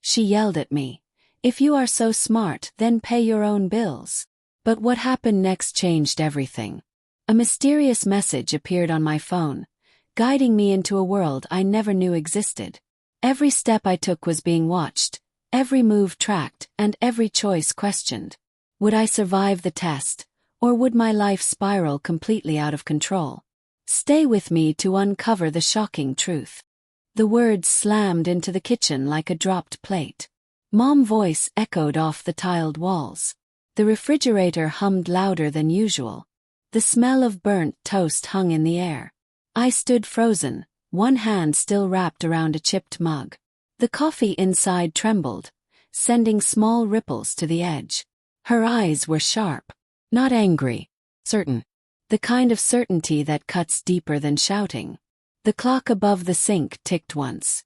She yelled at me. If you are so smart, then pay your own bills. But what happened next changed everything. A mysterious message appeared on my phone, guiding me into a world I never knew existed. Every step I took was being watched, every move tracked, and every choice questioned. Would I survive the test, or would my life spiral completely out of control? Stay with me to uncover the shocking truth. The words slammed into the kitchen like a dropped plate. Mom's voice echoed off the tiled walls. The refrigerator hummed louder than usual. The smell of burnt toast hung in the air. I stood frozen, one hand still wrapped around a chipped mug. The coffee inside trembled, sending small ripples to the edge. Her eyes were sharp, not angry, certain. The kind of certainty that cuts deeper than shouting. The clock above the sink ticked once.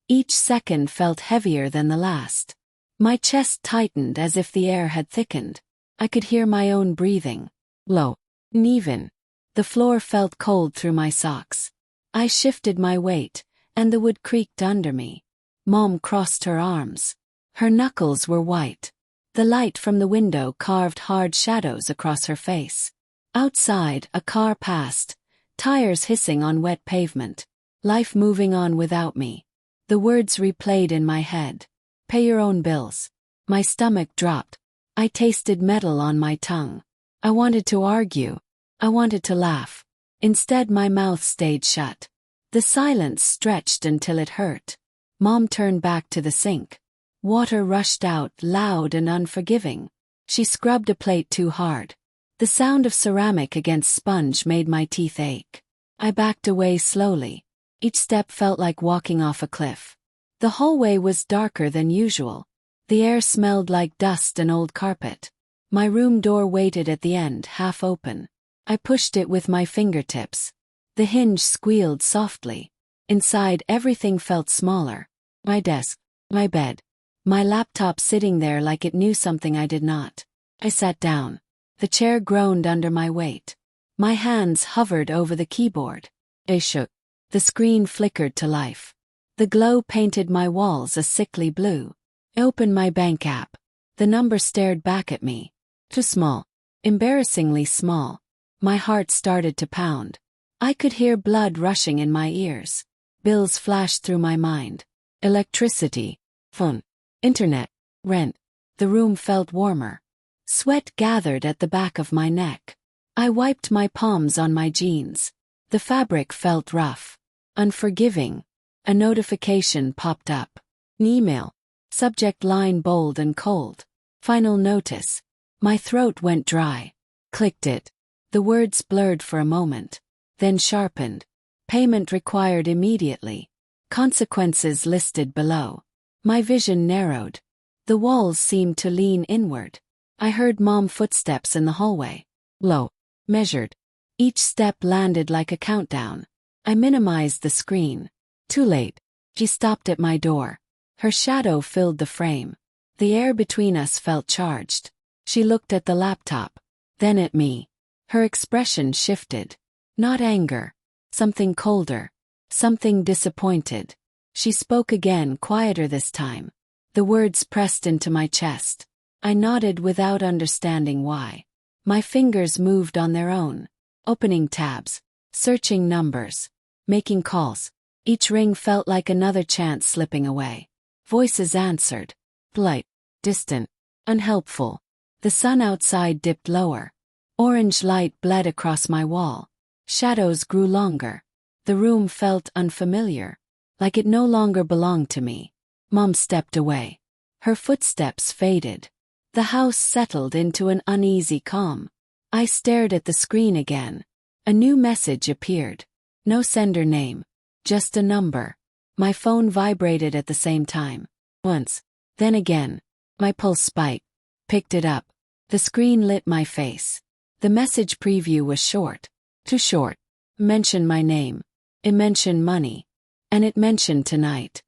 Each second felt heavier than the last. My chest tightened as if the air had thickened. I could hear my own breathing. Low, uneven. The floor felt cold through my socks. I shifted my weight, and the wood creaked under me. Mom crossed her arms. Her knuckles were white. The light from the window carved hard shadows across her face. Outside, a car passed, tires hissing on wet pavement. Life moving on without me. The words replayed in my head. Pay your own bills. My stomach dropped. I tasted metal on my tongue. I wanted to argue. I wanted to laugh. Instead, my mouth stayed shut. The silence stretched until it hurt. Mom turned back to the sink. Water rushed out, loud and unforgiving. She scrubbed a plate too hard. The sound of ceramic against sponge made my teeth ache. I backed away slowly. Each step felt like walking off a cliff. The hallway was darker than usual. The air smelled like dust and old carpet. My room door waited at the end, half open. I pushed it with my fingertips. The hinge squealed softly. Inside, everything felt smaller. My desk, my bed, my laptop sitting there like it knew something I did not. I sat down. The chair groaned under my weight. My hands hovered over the keyboard. I shook. The screen flickered to life. The glow painted my walls a sickly blue. I opened my bank app. The number stared back at me. Too small. Embarrassingly small. My heart started to pound. I could hear blood rushing in my ears. Bills flashed through my mind. Electricity, phone, internet, rent. The room felt warmer. Sweat gathered at the back of my neck. I wiped my palms on my jeans. The fabric felt rough. Unforgiving. A notification popped up. An email. Subject line bold and cold. Final notice. My throat went dry. Clicked it. The words blurred for a moment. Then sharpened. Payment required immediately. Consequences listed below. My vision narrowed. The walls seemed to lean inward. I heard Mom's footsteps in the hallway. Low. Measured. Each step landed like a countdown. I minimized the screen. Too late. She stopped at my door. Her shadow filled the frame. The air between us felt charged. She looked at the laptop. Then at me. Her expression shifted. Not anger. Something colder. Something disappointed. She spoke again, quieter this time. The words pressed into my chest. I nodded without understanding why. My fingers moved on their own. Opening tabs. Searching numbers. Making calls. Each ring felt like another chance slipping away. Voices answered. Polite. Distant. Unhelpful. The sun outside dipped lower. Orange light bled across my wall. Shadows grew longer. The room felt unfamiliar. Like it no longer belonged to me. Mom stepped away. Her footsteps faded. The house settled into an uneasy calm. I stared at the screen again. A new message appeared. No sender name. Just a number. My phone vibrated at the same time. Once. Then again. My pulse spiked. Picked it up. The screen lit my face. The message preview was short. Too short. Mention my name. It mentioned money. And it mentioned tonight.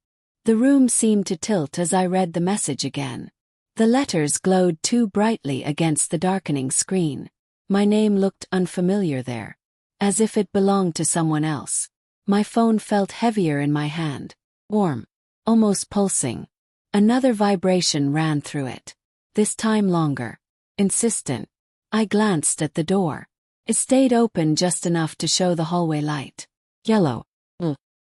The room seemed to tilt as I read the message again. The letters glowed too brightly against the darkening screen. My name looked unfamiliar there. As if it belonged to someone else. My phone felt heavier in my hand. Warm. Almost pulsing. Another vibration ran through it. This time longer. Insistent. I glanced at the door. It stayed open just enough to show the hallway light. Yellow.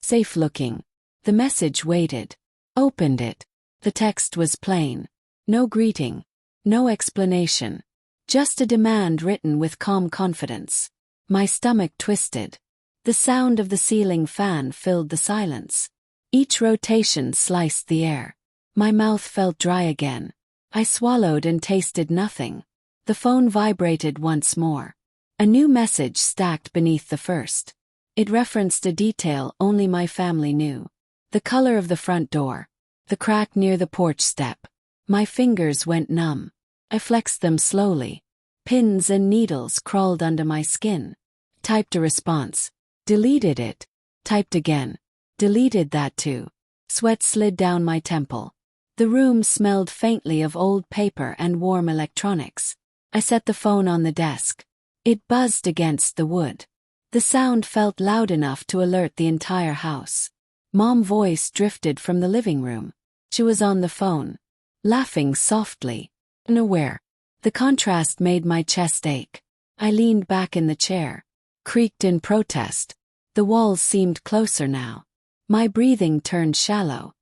Safe looking. The message waited. Opened it. The text was plain. No greeting. No explanation. Just a demand written with calm confidence. My stomach twisted. The sound of the ceiling fan filled the silence. Each rotation sliced the air. My mouth felt dry again. I swallowed and tasted nothing. The phone vibrated once more. A new message stacked beneath the first. It referenced a detail only my family knew. The color of the front door. The crack near the porch step. My fingers went numb. I flexed them slowly. Pins and needles crawled under my skin. Typed a response. Deleted it. Typed again. Deleted that too. Sweat slid down my temple. The room smelled faintly of old paper and warm electronics. I set the phone on the desk. It buzzed against the wood. The sound felt loud enough to alert the entire house. Mom's voice drifted from the living room. She was on the phone. Laughing softly. Unaware. The contrast made my chest ache. I leaned back in the chair. Creaked in protest. The walls seemed closer now. My breathing turned shallow.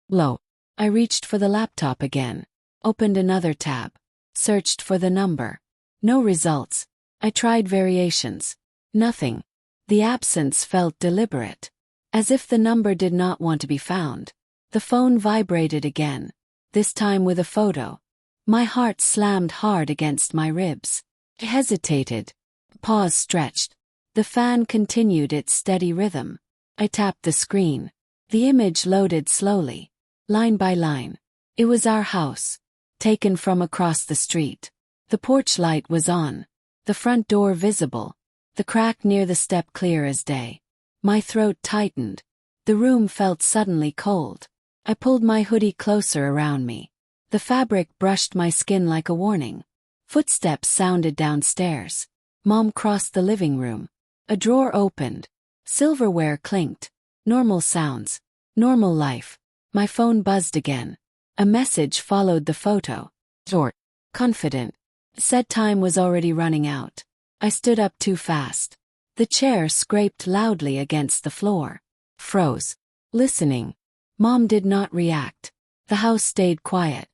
Low. I reached for the laptop again. Opened another tab. Searched for the number. No results. I tried variations. Nothing. The absence felt deliberate. As if the number did not want to be found. The phone vibrated again. This time with a photo. My heart slammed hard against my ribs. I hesitated. Pause stretched. The fan continued its steady rhythm. I tapped the screen. The image loaded slowly. Line by line. It was our house. Taken from across the street. The porch light was on. The front door visible. The crack near the step clear as day. My throat tightened. The room felt suddenly cold. I pulled my hoodie closer around me. The fabric brushed my skin like a warning. Footsteps sounded downstairs. Mom crossed the living room. A drawer opened. Silverware clinked. Normal sounds. Normal life. My phone buzzed again. A message followed the photo. Short. Confident. Said time was already running out. I stood up too fast. The chair scraped loudly against the floor. Froze. Listening. Mom did not react. The house stayed quiet.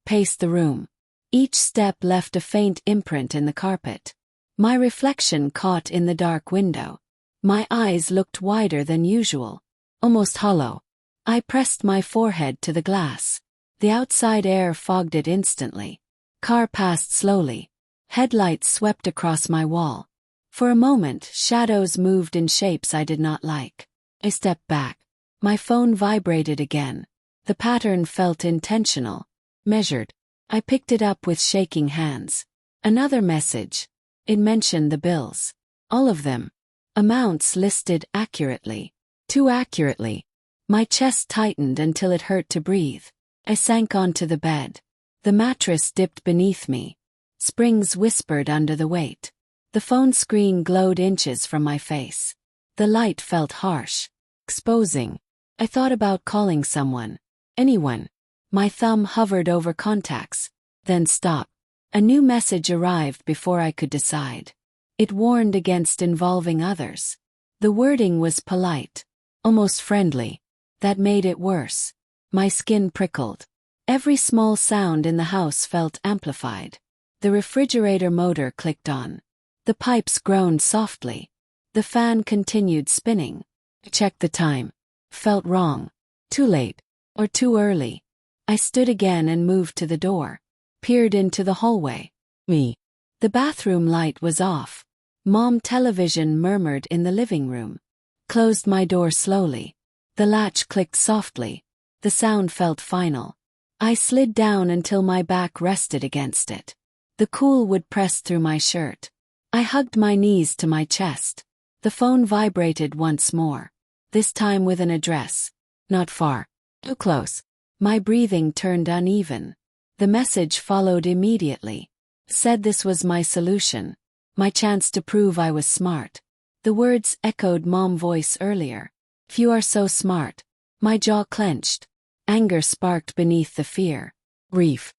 Paced the room. Each step left a faint imprint in the carpet. My reflection caught in the dark window. My eyes looked wider than usual. Almost hollow. I pressed my forehead to the glass. The outside air fogged it instantly. Car passed slowly. Headlights swept across my wall. For a moment, shadows moved in shapes I did not like. I stepped back. My phone vibrated again. The pattern felt intentional. Measured. I picked it up with shaking hands. Another message. It mentioned the bills. All of them. Amounts listed accurately. Too accurately. My chest tightened until it hurt to breathe. I sank onto the bed. The mattress dipped beneath me. Springs whispered under the weight. The phone screen glowed inches from my face. The light felt harsh. Exposing. I thought about calling someone. Anyone. My thumb hovered over contacts. Then stopped. A new message arrived before I could decide. It warned against involving others. The wording was polite. Almost friendly. That made it worse. My skin prickled. Every small sound in the house felt amplified. The refrigerator motor clicked on. The pipes groaned softly. The fan continued spinning. I checked the time. Felt wrong. Too late. Or too early. I stood again and moved to the door. Peered into the hallway. Me. The bathroom light was off. Mom television murmured in the living room. Closed my door slowly. The latch clicked softly. The sound felt final. I slid down until my back rested against it. The cool wood pressed through my shirt. I hugged my knees to my chest. The phone vibrated once more. This time with an address. Not far. Too close. My breathing turned uneven. The message followed immediately. Said this was my solution. My chance to prove I was smart. The words echoed Mom's voice earlier. If you are so smart. My jaw clenched. Anger sparked beneath the fear. Grief.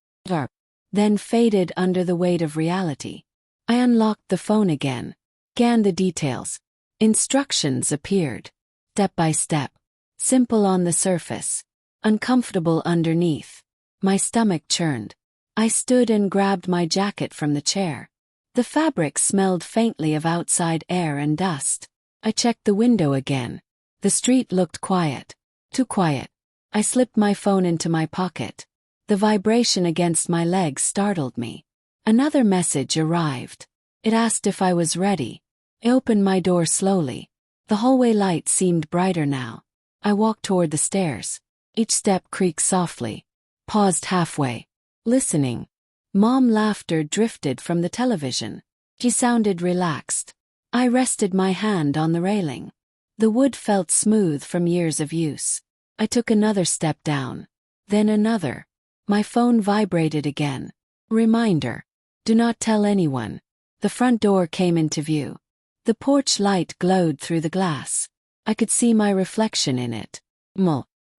Then faded under the weight of reality. I unlocked the phone again. Scanned the details. Instructions appeared. Step by step. Simple on the surface. Uncomfortable underneath. My stomach churned. I stood and grabbed my jacket from the chair. The fabric smelled faintly of outside air and dust. I checked the window again. The street looked quiet. Too quiet. I slipped my phone into my pocket. The vibration against my leg startled me. Another message arrived. It asked if I was ready. I opened my door slowly. The hallway light seemed brighter now. I walked toward the stairs. Each step creaked softly. Paused halfway. Listening. Mom laughter drifted from the television. She sounded relaxed. I rested my hand on the railing. The wood felt smooth from years of use. I took another step down. Then another. My phone vibrated again. Reminder. Do not tell anyone. The front door came into view. The porch light glowed through the glass. I could see my reflection in it.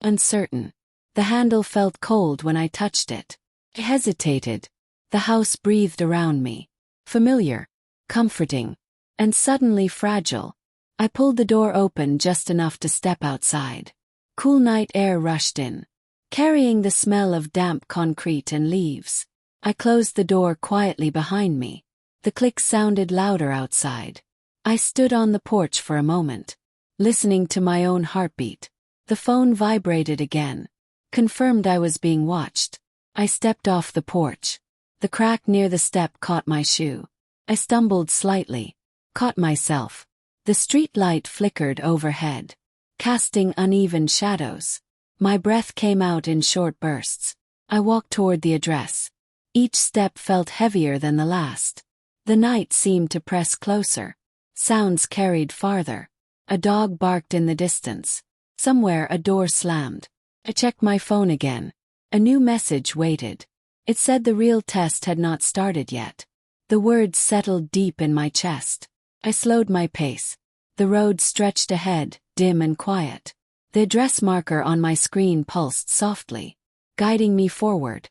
Uncertain. The handle felt cold when I touched it. I hesitated. The house breathed around me. Familiar. Comforting. And suddenly fragile. I pulled the door open just enough to step outside. Cool night air rushed in, carrying the smell of damp concrete and leaves. I closed the door quietly behind me. The clicks sounded louder outside. I stood on the porch for a moment, listening to my own heartbeat. The phone vibrated again. Confirmed I was being watched. I stepped off the porch. The crack near the step caught my shoe. I stumbled slightly. Caught myself. The street light flickered overhead, casting uneven shadows. My breath came out in short bursts. I walked toward the address. Each step felt heavier than the last. The night seemed to press closer. Sounds carried farther. A dog barked in the distance. Somewhere a door slammed. I checked my phone again. A new message waited. It said the real test had not started yet. The words settled deep in my chest. I slowed my pace. The road stretched ahead, dim and quiet. The address marker on my screen pulsed softly, guiding me forward.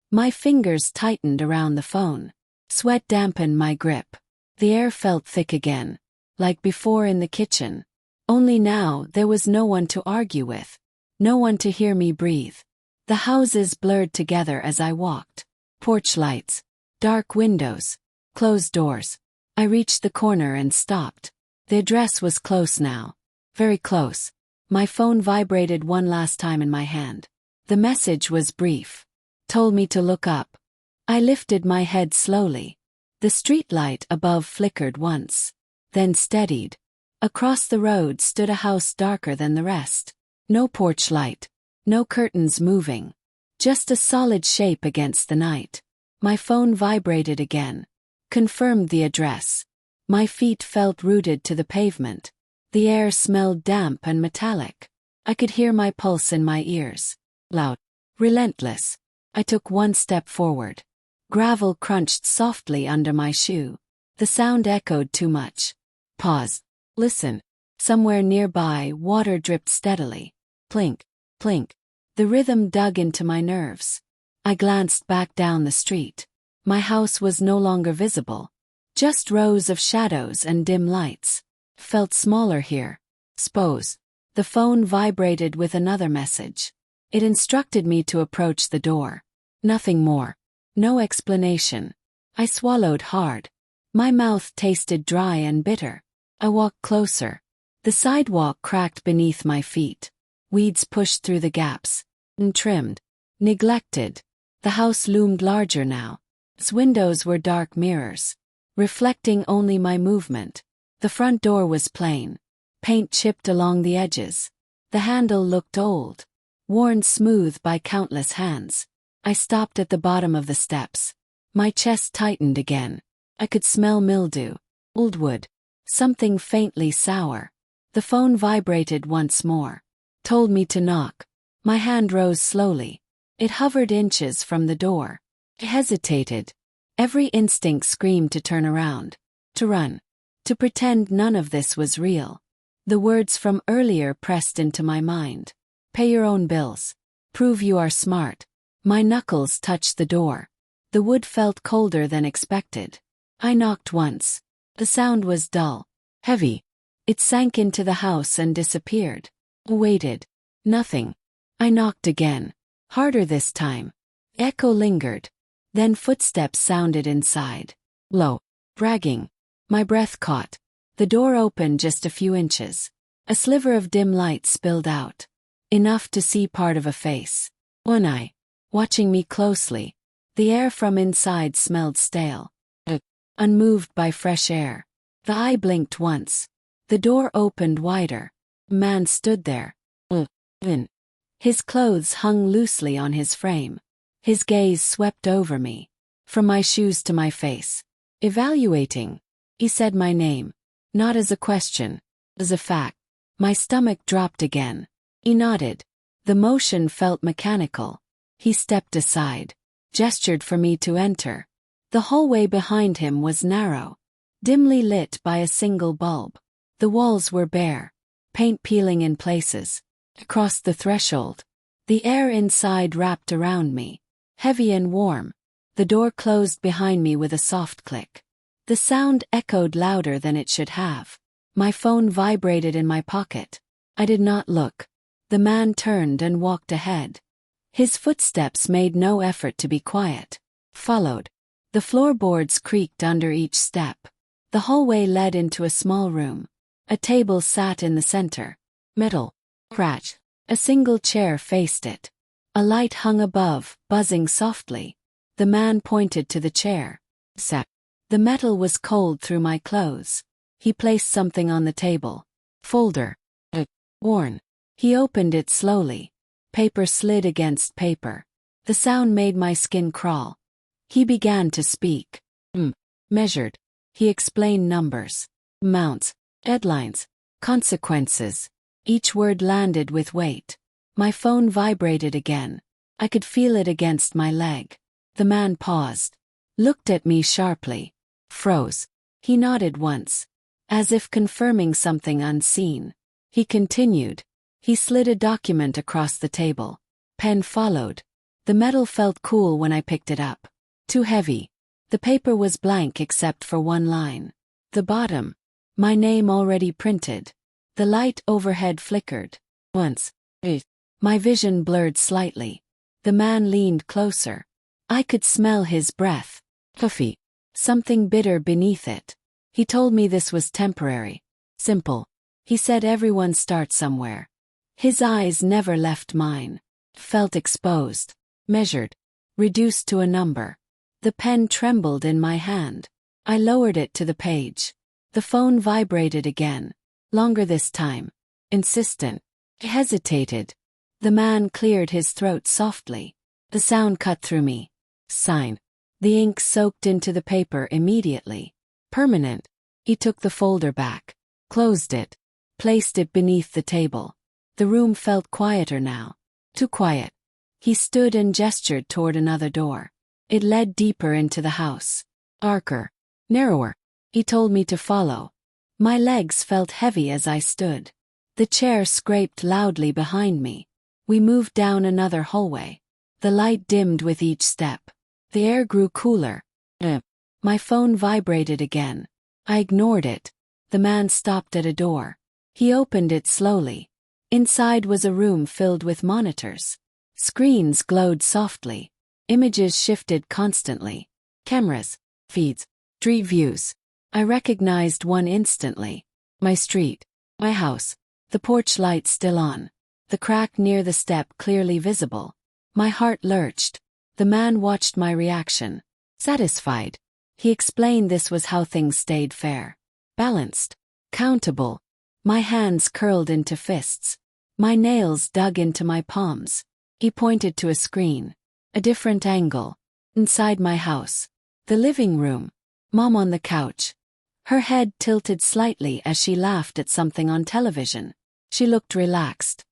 My fingers tightened around the phone. Sweat dampened my grip. The air felt thick again, like before in the kitchen. Only now there was no one to argue with, no one to hear me breathe. The houses blurred together as I walked. Porch lights, dark windows, closed doors. I reached the corner and stopped. The address was close now. Very close. My phone vibrated one last time in my hand. The message was brief. Told me to look up. I lifted my head slowly. The streetlight above flickered once, then steadied. Across the road stood a house darker than the rest. No porch light. No curtains moving. Just a solid shape against the night. My phone vibrated again. Confirmed the address. My feet felt rooted to the pavement. The air smelled damp and metallic. I could hear my pulse in my ears. Loud. Relentless. I took one step forward. Gravel crunched softly under my shoe. The sound echoed too much. Pause. Listen. Somewhere nearby, water dripped steadily. Plink. Plink. The rhythm dug into my nerves. I glanced back down the street. My house was no longer visible. Just rows of shadows and dim lights. Felt smaller here. Suppose. The phone vibrated with another message. It instructed me to approach the door. Nothing more. No explanation. I swallowed hard. My mouth tasted dry and bitter. I walked closer. The sidewalk cracked beneath my feet. Weeds pushed through the gaps. Untrimmed. Neglected. The house loomed larger now. Its windows were dark mirrors, reflecting only my movement. The front door was plain. Paint chipped along the edges. The handle looked old, worn smooth by countless hands. I stopped at the bottom of the steps. My chest tightened again. I could smell mildew, old wood, something faintly sour. The phone vibrated once more. Told me to knock. My hand rose slowly. It hovered inches from the door. I hesitated. Every instinct screamed to turn around, to run, to pretend none of this was real. The words from earlier pressed into my mind. Pay your own bills. Prove you are smart. My knuckles touched the door. The wood felt colder than expected. I knocked once. The sound was dull, heavy. It sank into the house and disappeared. Waited. Nothing. I knocked again. Harder this time. Echo lingered. Then footsteps sounded inside. Low. Bragging. My breath caught. The door opened just a few inches. A sliver of dim light spilled out. Enough to see part of a face. One eye. Watching me closely. The air from inside smelled stale. Unmoved by fresh air. The eye blinked once. The door opened wider. A man stood there. His clothes hung loosely on his frame. His gaze swept over me. From my shoes to my face. Evaluating. He said my name. Not as a question. As a fact. My stomach dropped again. He nodded. The motion felt mechanical. He stepped aside. Gestured for me to enter. The hallway behind him was narrow. Dimly lit by a single bulb. The walls were bare. Paint peeling in places. Across the threshold. The air inside wrapped around me. Heavy and warm. The door closed behind me with a soft click. The sound echoed louder than it should have. My phone vibrated in my pocket. I did not look. The man turned and walked ahead. His footsteps made no effort to be quiet. Followed. The floorboards creaked under each step. The hallway led into a small room. A table sat in the center. Metal. Crash. A single chair faced it. A light hung above, buzzing softly. The man pointed to the chair. Sat. The metal was cold through my clothes. He placed something on the table. Folder. Worn. He opened it slowly. Paper slid against paper. The sound made my skin crawl. He began to speak. Measured. He explained numbers. Amounts. Deadlines. Consequences. Each word landed with weight. My phone vibrated again. I could feel it against my leg. The man paused. Looked at me sharply. Froze. He nodded once. As if confirming something unseen. He continued. He slid a document across the table. Pen followed. The metal felt cool when I picked it up. Too heavy. The paper was blank except for one line. The bottom. My name already printed. The light overhead flickered. Once. My vision blurred slightly. The man leaned closer. I could smell his breath. Coffee. Something bitter beneath it. He told me this was temporary. Simple. He said everyone starts somewhere. His eyes never left mine. Felt exposed. Measured. Reduced to a number. The pen trembled in my hand. I lowered it to the page. The phone vibrated again. Longer this time. Insistent. I hesitated. The man cleared his throat softly. The sound cut through me. Sign. The ink soaked into the paper immediately. Permanent. He took the folder back. Closed it. Placed it beneath the table. The room felt quieter now. Too quiet. He stood and gestured toward another door. It led deeper into the house. Darker. Narrower. He told me to follow. My legs felt heavy as I stood. The chair scraped loudly behind me. We moved down another hallway. The light dimmed with each step. The air grew cooler. My phone vibrated again. I ignored it. The man stopped at a door. He opened it slowly. Inside was a room filled with monitors. Screens glowed softly. Images shifted constantly. Cameras. Feeds. Street views. I recognized one instantly. My street. My house. The porch light still on. The crack near the step clearly visible. My heart lurched. The man watched my reaction. Satisfied. He explained this was how things stayed fair. Balanced. Countable. My hands curled into fists. My nails dug into my palms. He pointed to a screen. A different angle. Inside my house. The living room. Mom on the couch. Her head tilted slightly as she laughed at something on television. She looked relaxed.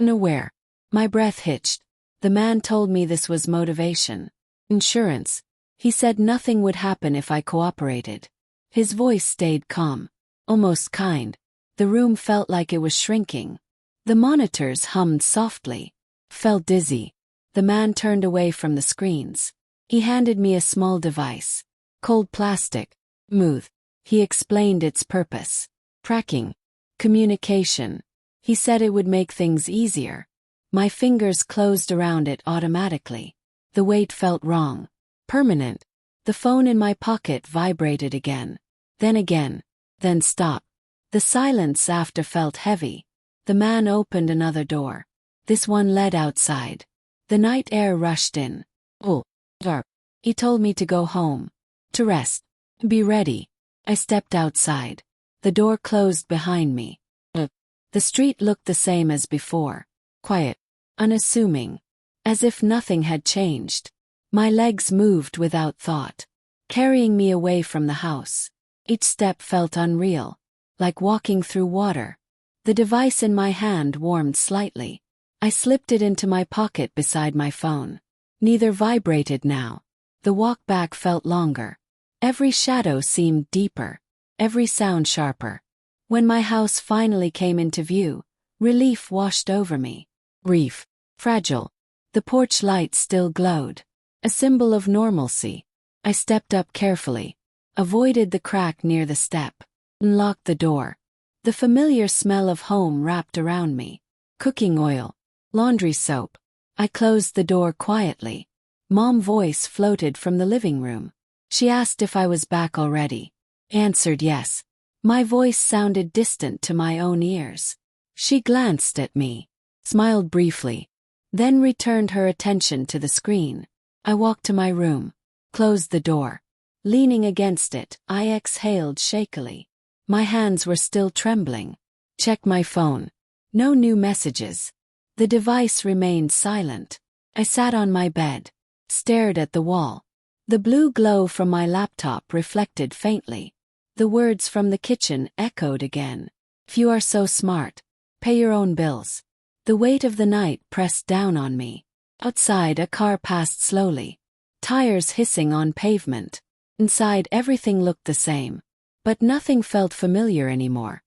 Unaware. My breath hitched. The man told me this was motivation. Insurance. He said nothing would happen if I cooperated. His voice stayed calm. Almost kind. The room felt like it was shrinking. The monitors hummed softly. Felt dizzy. The man turned away from the screens. He handed me a small device. Cold plastic. Smooth. He explained its purpose. Tracking. Communication. He said it would make things easier. My fingers closed around it automatically. The weight felt wrong. Permanent. The phone in my pocket vibrated again. Then stopped. The silence after felt heavy. The man opened another door. This one led outside. The night air rushed in. Oh, dark. He told me to go home. To rest. Be ready. I stepped outside. The door closed behind me. The street looked the same as before. Quiet. Unassuming. As if nothing had changed. My legs moved without thought, carrying me away from the house. Each step felt unreal, like walking through water. The device in my hand warmed slightly. I slipped it into my pocket beside my phone. Neither vibrated now. The walk back felt longer. Every shadow seemed deeper, every sound sharper. When my house finally came into view, relief washed over me. Reef. Fragile. The porch light still glowed. A symbol of normalcy. I stepped up carefully, avoided the crack near the step, and locked the door. The familiar smell of home wrapped around me. Cooking oil. Laundry soap. I closed the door quietly. Mom's voice floated from the living room. She asked if I was back already. Answered yes. My voice sounded distant to my own ears. She glanced at me, smiled briefly, then returned her attention to the screen. I walked to my room, closed the door. Leaning against it, I exhaled shakily. My hands were still trembling. Checked my phone. No new messages. The device remained silent. I sat on my bed, stared at the wall. The blue glow from my laptop reflected faintly. The words from the kitchen echoed again. If you are so smart, pay your own bills. The weight of the night pressed down on me. Outside, a car passed slowly, tires hissing on pavement. Inside, everything looked the same, but nothing felt familiar anymore.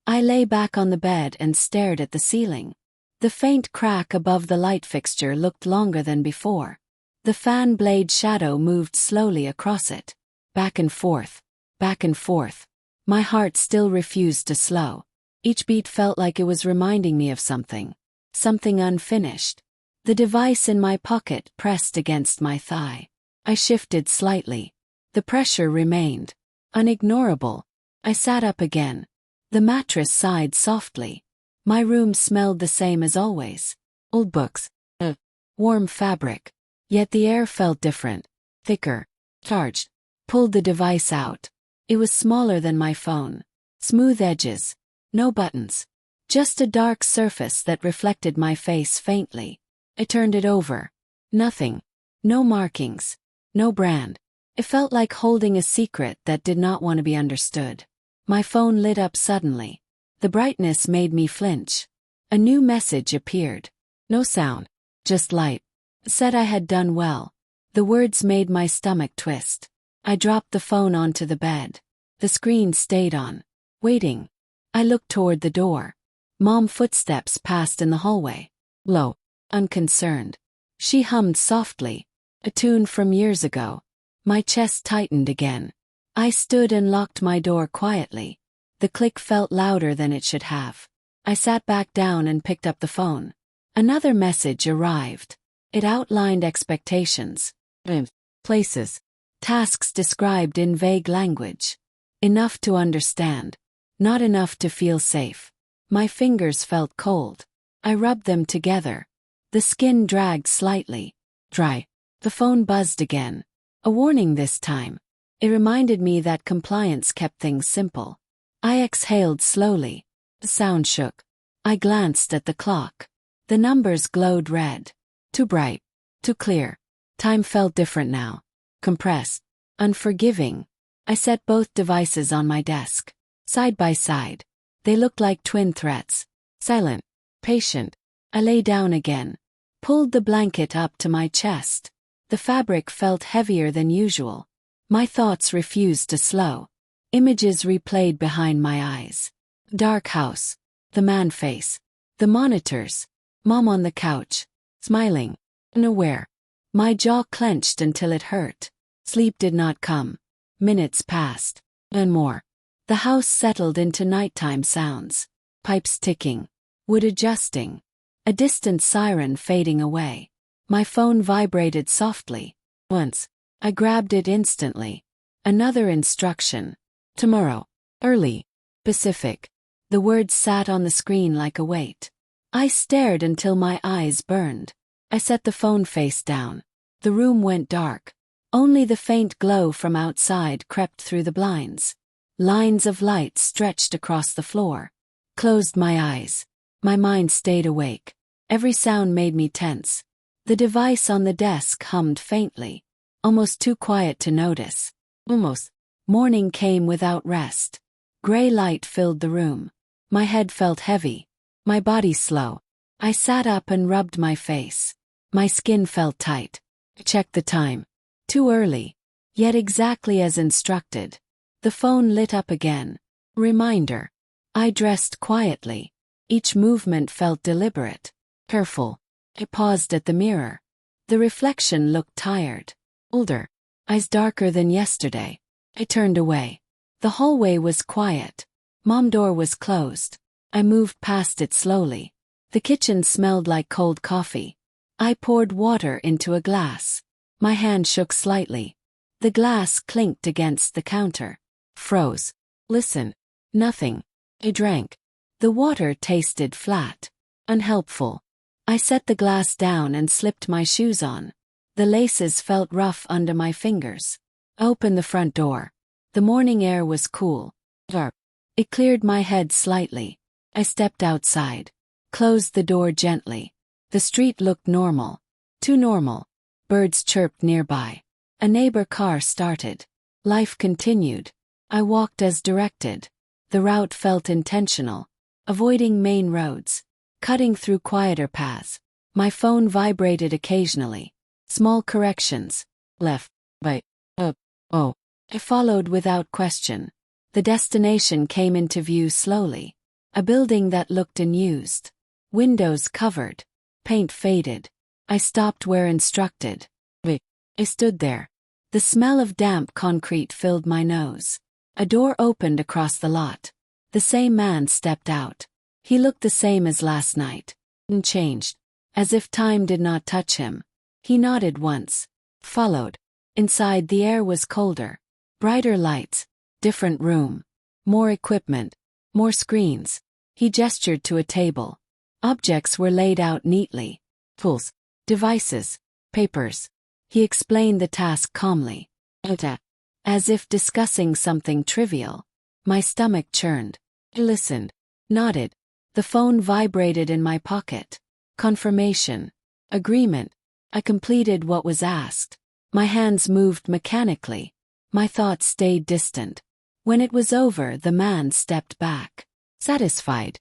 I lay back on the bed and stared at the ceiling. The faint crack above the light fixture looked longer than before. The fan blade shadow moved slowly across it. Back and forth. Back and forth. My heart still refused to slow. Each beat felt like it was reminding me of something. Something unfinished. The device in my pocket pressed against my thigh. I shifted slightly. The pressure remained. Unignorable. I sat up again. The mattress sighed softly. My room smelled the same as always. Old books. Warm fabric. Yet the air felt different. Thicker. Charged. Pulled the device out. It was smaller than my phone. Smooth edges. No buttons. Just a dark surface that reflected my face faintly. I turned it over. Nothing. No markings. No brand. It felt like holding a secret that did not want to be understood. My phone lit up suddenly. The brightness made me flinch. A new message appeared. No sound. Just light. It said I had done well. The words made my stomach twist. I dropped the phone onto the bed. The screen stayed on. Waiting. I looked toward the door. Mom's footsteps passed in the hallway. Low. Unconcerned. She hummed softly. A tune from years ago. My chest tightened again. I stood and locked my door quietly. The click felt louder than it should have. I sat back down and picked up the phone. Another message arrived. It outlined expectations. Places. Tasks described in vague language. Enough to understand. Not enough to feel safe. My fingers felt cold. I rubbed them together. The skin dragged slightly. Dry. The phone buzzed again. A warning this time. It reminded me that compliance kept things simple. I exhaled slowly. The sound shook. I glanced at the clock. The numbers glowed red. Too bright. Too clear. Time felt different now. Compressed. Unforgiving. I set both devices on my desk. Side by side. They looked like twin threats. Silent. Patient. I lay down again. Pulled the blanket up to my chest. The fabric felt heavier than usual. My thoughts refused to slow. Images replayed behind my eyes. Dark house. The man face. The monitors. Mom on the couch. smiling, unaware. My jaw clenched until it hurt. Sleep did not come. Minutes passed, and more. The house settled into nighttime sounds. Pipes ticking, wood adjusting, a distant siren fading away. My phone vibrated softly. Once, I grabbed it instantly. Another instruction. Tomorrow. Early. Pacific. The words sat on the screen like a weight. I stared until my eyes burned. I set the phone face down. The room went dark. Only the faint glow from outside crept through the blinds. Lines of light stretched across the floor. Closed my eyes. My mind stayed awake. Every sound made me tense. The device on the desk hummed faintly. Almost too quiet to notice. Almost. Morning came without rest. Gray light filled the room. My head felt heavy. My body slow. I sat up and rubbed my face. My skin felt tight. Checked the time. Too early. Yet exactly as instructed. The phone lit up again. Reminder. I dressed quietly. Each movement felt deliberate. Careful. I paused at the mirror. The reflection looked tired. Older. Eyes darker than yesterday. I turned away. The hallway was quiet. Mom's door was closed. I moved past it slowly. The kitchen smelled like cold coffee. I poured water into a glass. My hand shook slightly. The glass clinked against the counter. Froze. Listen. Nothing. I drank. The water tasted flat. Unhelpful. I set the glass down and slipped my shoes on. The laces felt rough under my fingers. I opened the front door. The morning air was cool. Dark. It cleared my head slightly. I stepped outside. Closed the door gently. The street looked normal. Too normal. Birds chirped nearby. A neighbor car started. Life continued. I walked as directed. The route felt intentional. Avoiding main roads. Cutting through quieter paths. My phone vibrated occasionally. Small corrections. Left. Right. Up. Oh. I followed without question. The destination came into view slowly. A building that looked unused. Windows covered. Paint faded. I stopped where instructed. I stood there. The smell of damp concrete filled my nose. A door opened across the lot. The same man stepped out. He looked the same as last night. Unchanged. As if time did not touch him. He nodded once. Followed. Inside the air was colder. Brighter lights. Different room. More equipment. More screens. He gestured to a table. Objects were laid out neatly. Tools. Devices. Papers. He explained the task calmly. As if discussing something trivial. My stomach churned. I listened. Nodded. The phone vibrated in my pocket. Confirmation. Agreement. I completed what was asked. My hands moved mechanically. My thoughts stayed distant. When it was over, the man stepped back. Satisfied.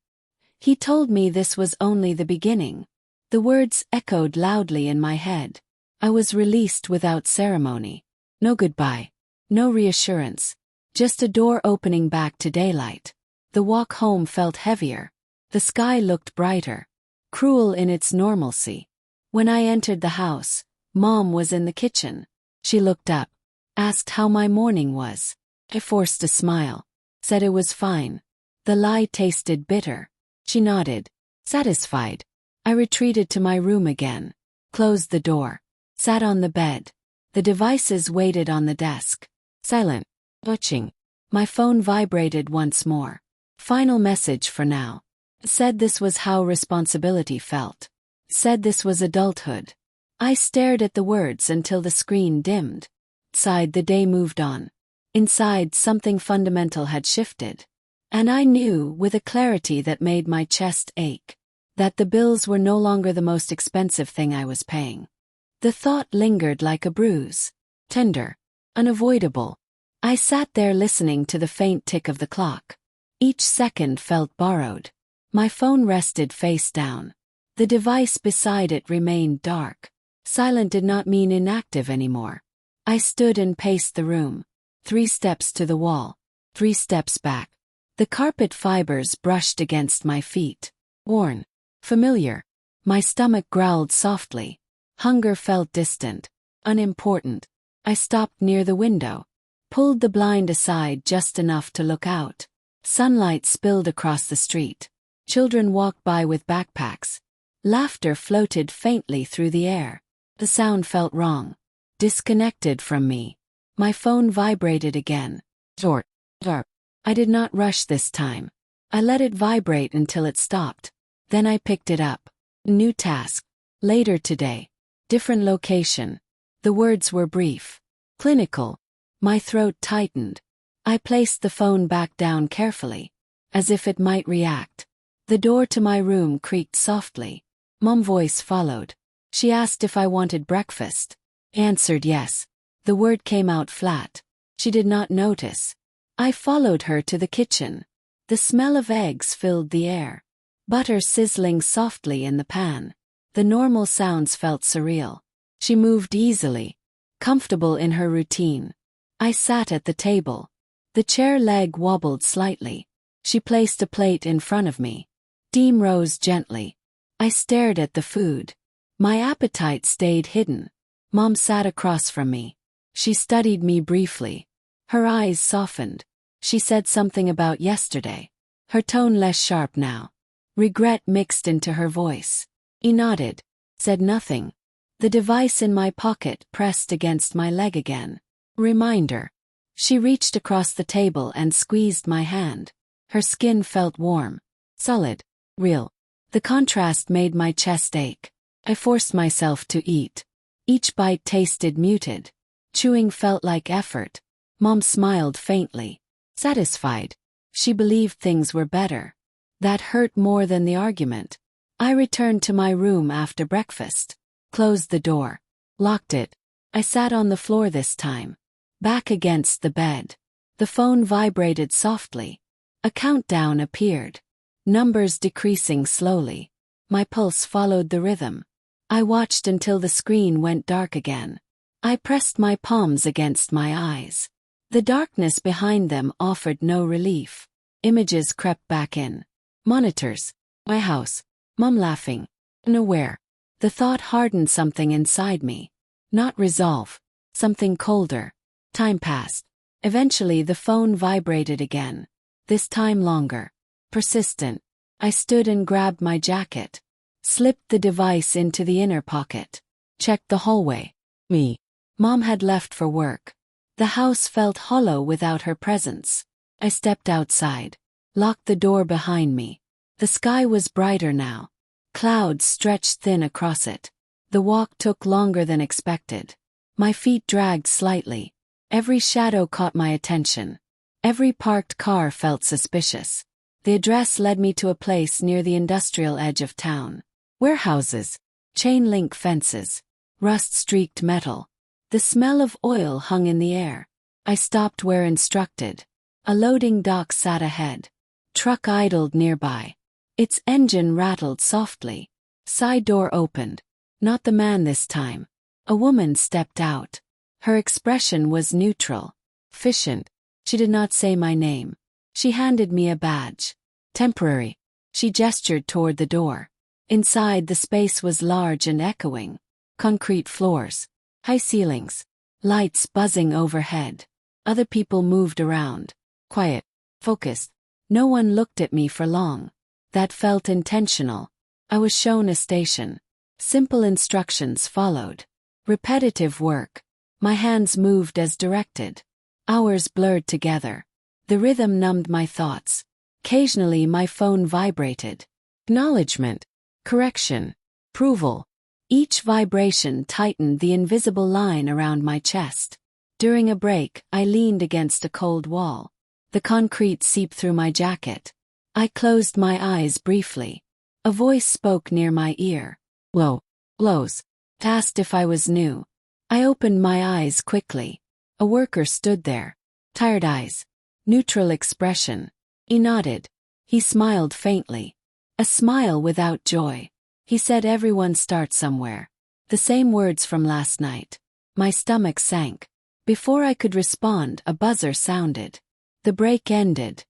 He told me this was only the beginning. The words echoed loudly in my head. I was released without ceremony. No goodbye. No reassurance. Just a door opening back to daylight. The walk home felt heavier. The sky looked brighter. Cruel in its normalcy. When I entered the house, Mom was in the kitchen. She looked up. Asked how my morning was. I forced a smile. Said it was fine. The lie tasted bitter. She nodded. Satisfied. I retreated to my room again. Closed the door. Sat on the bed. The devices waited on the desk. Silent. Watching. My phone vibrated once more. Final message for now. Said this was how responsibility felt. Said this was adulthood. I stared at the words until the screen dimmed. Outside, the day moved on. Inside, something fundamental had shifted. And I knew, with a clarity that made my chest ache, that the bills were no longer the most expensive thing I was paying. The thought lingered like a bruise. Tender. Unavoidable. I sat there listening to the faint tick of the clock. Each second felt borrowed. My phone rested face down. The device beside it remained dark. Silent did not mean inactive anymore. I stood and paced the room. 3 steps to the wall. 3 steps back. The carpet fibers brushed against my feet. Worn. Familiar. My stomach growled softly. Hunger felt distant, unimportant. I stopped near the window, pulled the blind aside just enough to look out. Sunlight spilled across the street. Children walked by with backpacks. Laughter floated faintly through the air. The sound felt wrong, disconnected from me. My phone vibrated again. Zort. I did not rush this time. I let it vibrate until it stopped. Then I picked it up. New task. Later today. Different location. The words were brief. Clinical. My throat tightened. I placed the phone back down carefully, as if it might react. The door to my room creaked softly. Mom's voice followed. She asked if I wanted breakfast. Answered yes. The word came out flat. She did not notice. I followed her to the kitchen. The smell of eggs filled the air. Butter sizzling softly in the pan. The normal sounds felt surreal. She moved easily, comfortable in her routine. I sat at the table. The chair leg wobbled slightly. She placed a plate in front of me. Steam rose gently. I stared at the food. My appetite stayed hidden. Mom sat across from me. She studied me briefly. Her eyes softened. She said something about yesterday. Her tone less sharp now. Regret mixed into her voice. I nodded. Said nothing. The device in my pocket pressed against my leg again. Reminder. She reached across the table and squeezed my hand. Her skin felt warm. Solid. Real. The contrast made my chest ache. I forced myself to eat. Each bite tasted muted. Chewing felt like effort. Mom smiled faintly. Satisfied. She believed things were better. That hurt more than the argument. I returned to my room after breakfast. Closed the door. Locked it. I sat on the floor this time. Back against the bed. The phone vibrated softly. A countdown appeared. Numbers decreasing slowly. My pulse followed the rhythm. I watched until the screen went dark again. I pressed my palms against my eyes. The darkness behind them offered no relief. Images crept back in. Monitors. My house. Mom laughing. Unaware. The thought hardened something inside me. Not resolve. Something colder. Time passed. Eventually the phone vibrated again. This time longer. Persistent. I stood and grabbed my jacket. Slipped the device into the inner pocket. Checked the hallway. Me. Mom had left for work. The house felt hollow without her presence. I stepped outside. Locked the door behind me. The sky was brighter now. Clouds stretched thin across it. The walk took longer than expected. My feet dragged slightly. Every shadow caught my attention. Every parked car felt suspicious. The address led me to a place near the industrial edge of town. Warehouses. Chain-link fences. Rust-streaked metal. The smell of oil hung in the air. I stopped where instructed. A loading dock sat ahead. Truck idled nearby. Its engine rattled softly. Side door opened. Not the man this time. A woman stepped out. Her expression was neutral. Efficient. She did not say my name. She handed me a badge. Temporary. She gestured toward the door. Inside, the space was large and echoing. Concrete floors. High ceilings. Lights buzzing overhead. Other people moved around. Quiet. Focused. No one looked at me for long. That felt intentional. I was shown a station. Simple instructions followed. Repetitive work. My hands moved as directed. Hours blurred together. The rhythm numbed my thoughts. Occasionally my phone vibrated. Acknowledgement. Correction. Approval. Each vibration tightened the invisible line around my chest. During a break, I leaned against a cold wall. The concrete seeped through my jacket. I closed my eyes briefly. A voice spoke near my ear. Lows. Asked if I was new. I opened my eyes quickly. A worker stood there. Tired eyes. Neutral expression. He nodded. He smiled faintly. A smile without joy. He said everyone starts somewhere. The same words from last night. My stomach sank. Before I could respond, a buzzer sounded. The break ended.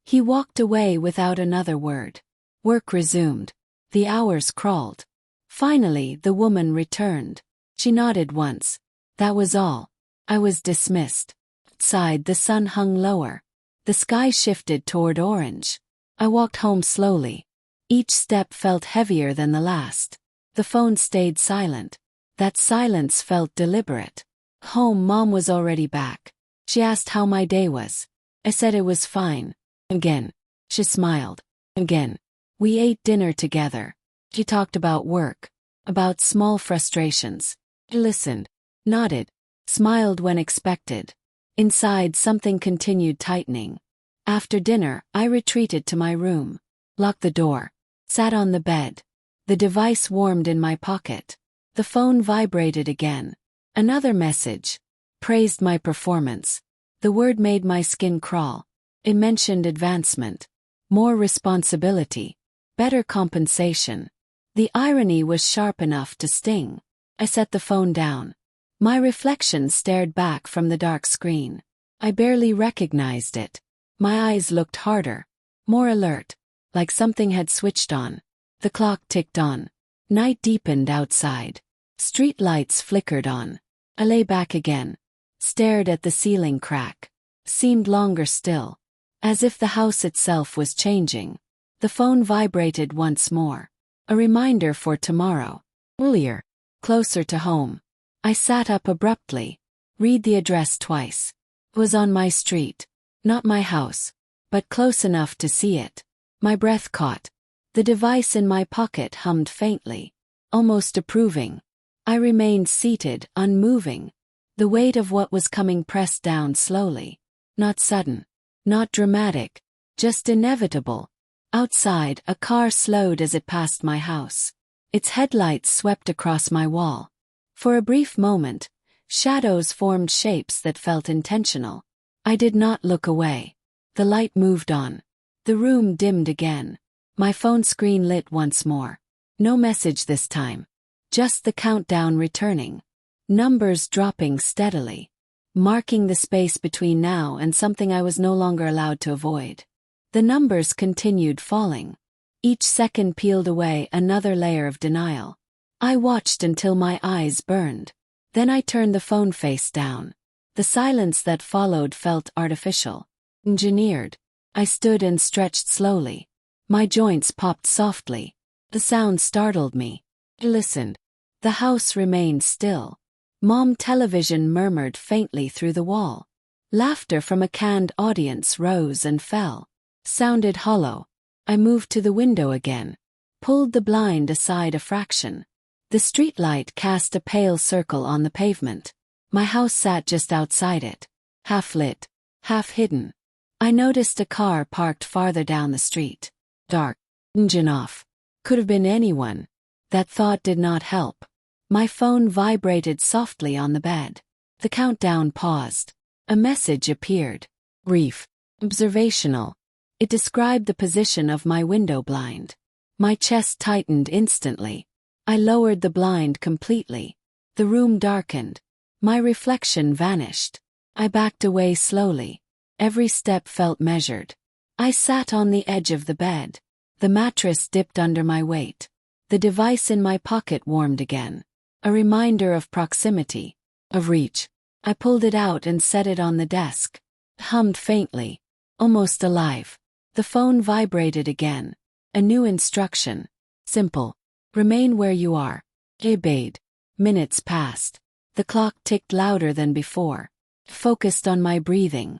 He walked away without another word. Work resumed. The hours crawled. Finally, the woman returned. She nodded once. That was all. I was dismissed. Outside, the sun hung lower. The sky shifted toward orange. I walked home slowly. Each step felt heavier than the last. The phone stayed silent. That silence felt deliberate. Home, Mom was already back. She asked how my day was. I said it was fine. Again. She smiled. Again. We ate dinner together. She talked about work. About small frustrations. I listened. Nodded. Smiled when expected. Inside, something continued tightening. After dinner, I retreated to my room. Locked the door. Sat on the bed. The device warmed in my pocket. The phone vibrated again. Another message. Praised my performance. The word made my skin crawl. It mentioned advancement. More responsibility. Better compensation. The irony was sharp enough to sting. I set the phone down. My reflection stared back from the dark screen. I barely recognized it. My eyes looked harder. More alert. Like something had switched on. The clock ticked on. Night deepened outside. Street lights flickered on. I lay back again. Stared at the ceiling crack. Seemed longer still. As if the house itself was changing. The phone vibrated once more. A reminder for tomorrow. Earlier. Closer to home. I sat up abruptly. Read the address twice. It was on my street. Not my house. But close enough to see it. My breath caught. The device in my pocket hummed faintly. Almost approving. I remained seated, unmoving. The weight of what was coming pressed down slowly. Not sudden. Not dramatic. Just inevitable. Outside, a car slowed as it passed my house. Its headlights swept across my wall. For a brief moment, shadows formed shapes that felt intentional. I did not look away. The light moved on. The room dimmed again. My phone screen lit once more. No message this time. Just the countdown returning. Numbers dropping steadily. Marking the space between now and something I was no longer allowed to avoid. The numbers continued falling. Each second peeled away another layer of denial. I watched until my eyes burned. Then I turned the phone face down. The silence that followed felt artificial. Engineered. I stood and stretched slowly. My joints popped softly. The sound startled me. I listened. The house remained still. Mom television murmured faintly through the wall. Laughter from a canned audience rose and fell. Sounded hollow. I moved to the window again. Pulled the blind aside a fraction. The streetlight cast a pale circle on the pavement. My house sat just outside it. Half lit. Half hidden. I noticed a car parked farther down the street. Dark. Engine off. Could have been anyone. That thought did not help. My phone vibrated softly on the bed. The countdown paused. A message appeared. Brief. Observational. It described the position of my window blind. My chest tightened instantly. I lowered the blind completely. The room darkened. My reflection vanished. I backed away slowly. Every step felt measured. I sat on the edge of the bed. The mattress dipped under my weight. The device in my pocket warmed again. A reminder of proximity. Of reach. I pulled it out and set it on the desk. It hummed faintly. Almost alive. The phone vibrated again. A new instruction. Simple. Remain where you are. I obeyed. Minutes passed. The clock ticked louder than before. Focused on my breathing.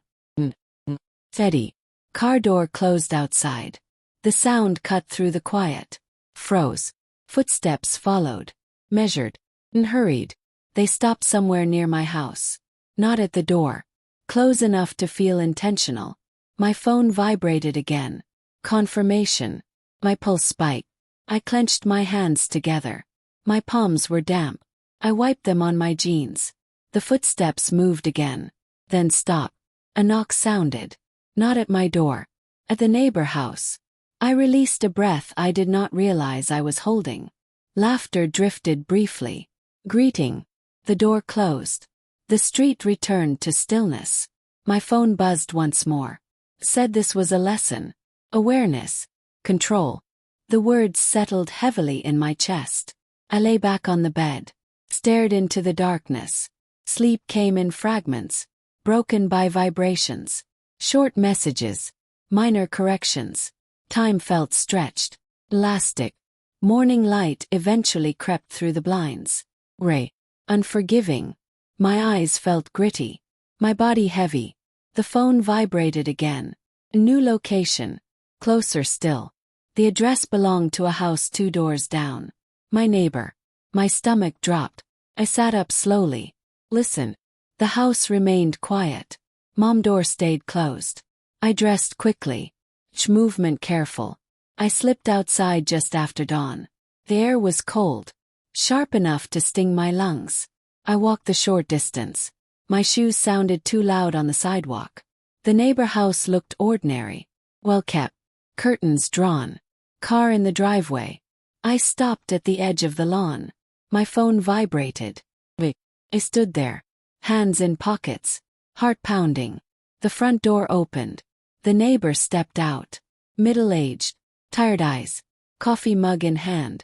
Steady. Car door closed outside. The sound cut through the quiet. Froze. Footsteps followed. Measured. And hurried. They stopped somewhere near my house. Not at the door. Close enough to feel intentional. My phone vibrated again. Confirmation. My pulse spiked. I clenched my hands together. My palms were damp. I wiped them on my jeans. The footsteps moved again. Then stopped. A knock sounded. Not at my door. At the neighbor house. I released a breath I did not realize I was holding. Laughter drifted briefly. Greeting. The door closed. The street returned to stillness. My phone buzzed once more. Said this was a lesson. Awareness. Control. The words settled heavily in my chest. I lay back on the bed, stared into the darkness. Sleep came in fragments, broken by vibrations. Short messages, minor corrections. Time felt stretched, elastic. Morning light eventually crept through the blinds. Gray, unforgiving. My eyes felt gritty, my body heavy. The phone vibrated again. A new location, closer still. The address belonged to a house 2 doors down. My neighbor. My stomach dropped. I sat up slowly. Listen. The house remained quiet. Mom door stayed closed. I dressed quickly, each movement careful. I slipped outside just after dawn. The air was cold, sharp enough to sting my lungs. I walked the short distance. My shoes sounded too loud on the sidewalk. The neighbor house looked ordinary, well kept, curtains drawn, car in the driveway. I stopped at the edge of the lawn. My phone vibrated. I stood there, hands in pockets, heart pounding. The front door opened. The neighbor stepped out, middle-aged, tired eyes, coffee mug in hand.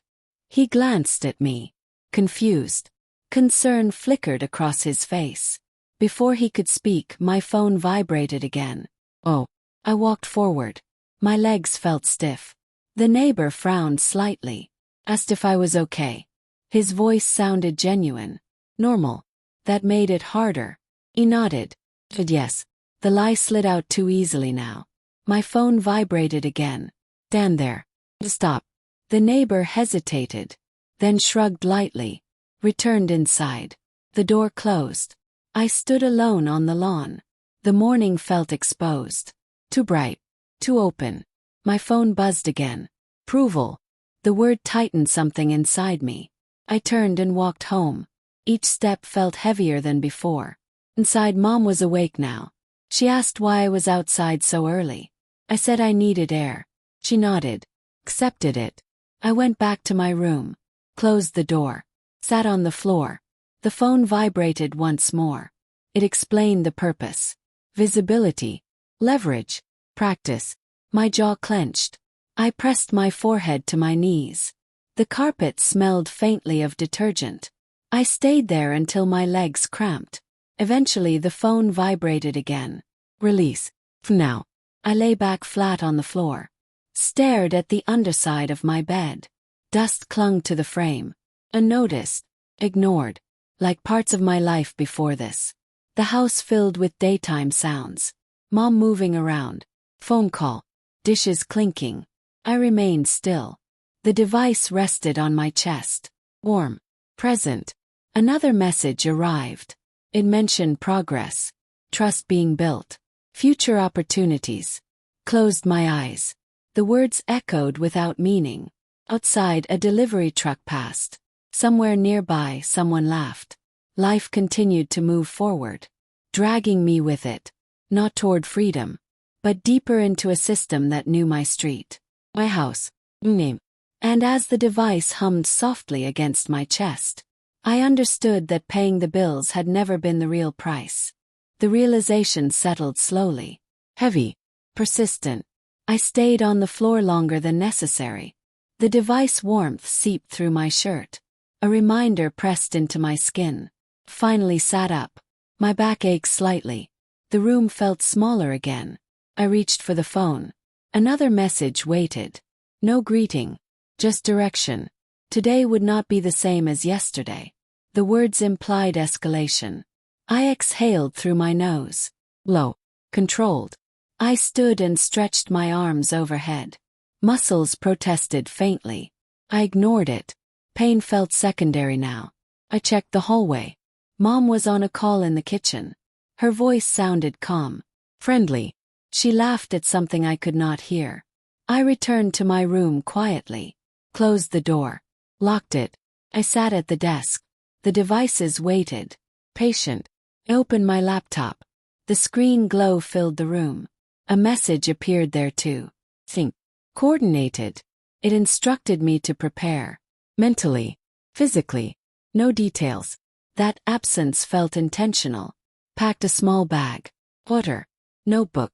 He glanced at me, confused. Concern flickered across his face. Before he could speak, my phone vibrated again. Oh. I walked forward. My legs felt stiff. The neighbor frowned slightly, asked if I was okay. His voice sounded genuine, normal. That made it harder. He nodded. Yes. The lie slid out too easily now. My phone vibrated again. Stand there. Stop. The neighbor hesitated, then shrugged lightly, returned inside. The door closed. I stood alone on the lawn. The morning felt exposed. Too bright. Too open. My phone buzzed again. Approval. The word tightened something inside me. I turned and walked home. Each step felt heavier than before. Inside, Mom was awake now. She asked why I was outside so early. I said I needed air. She nodded, accepted it. I went back to my room, closed the door, sat on the floor. The phone vibrated once more. It explained the purpose. Visibility, leverage, practice. My jaw clenched. I pressed my forehead to my knees. The carpet smelled faintly of detergent. I stayed there until my legs cramped. Eventually the phone vibrated again. Release. Now. I lay back flat on the floor. Stared at the underside of my bed. Dust clung to the frame. Unnoticed. Ignored. Like parts of my life before this. The house filled with daytime sounds. Mom moving around. Phone call. Dishes clinking. I remained still. The device rested on my chest. Warm. Present. Another message arrived. It mentioned progress. Trust being built. Future opportunities. Closed my eyes. The words echoed without meaning. Outside, a delivery truck passed. Somewhere nearby, someone laughed. Life continued to move forward, dragging me with it. Not toward freedom, but deeper into a system that knew my street. My house. Name. And as the device hummed softly against my chest, I understood that paying the bills had never been the real price. The realization settled slowly. Heavy. Persistent. I stayed on the floor longer than necessary. The device warmth seeped through my shirt. A reminder pressed into my skin. Finally sat up. My back ached slightly. The room felt smaller again. I reached for the phone. Another message waited. No greeting. Just direction. Today would not be the same as yesterday. The words implied escalation. I exhaled through my nose. Low. Controlled. I stood and stretched my arms overhead. Muscles protested faintly. I ignored it. Pain felt secondary now. I checked the hallway. Mom was on a call in the kitchen. Her voice sounded calm. Friendly. She laughed at something I could not hear. I returned to my room quietly. Closed the door. Locked it. I sat at the desk. The devices waited. Patient. I opened my laptop. The screen glow filled the room. A message appeared there too. Think. Coordinated. It instructed me to prepare. Mentally. Physically. No details. That absence felt intentional. Packed a small bag. Water. Notebook.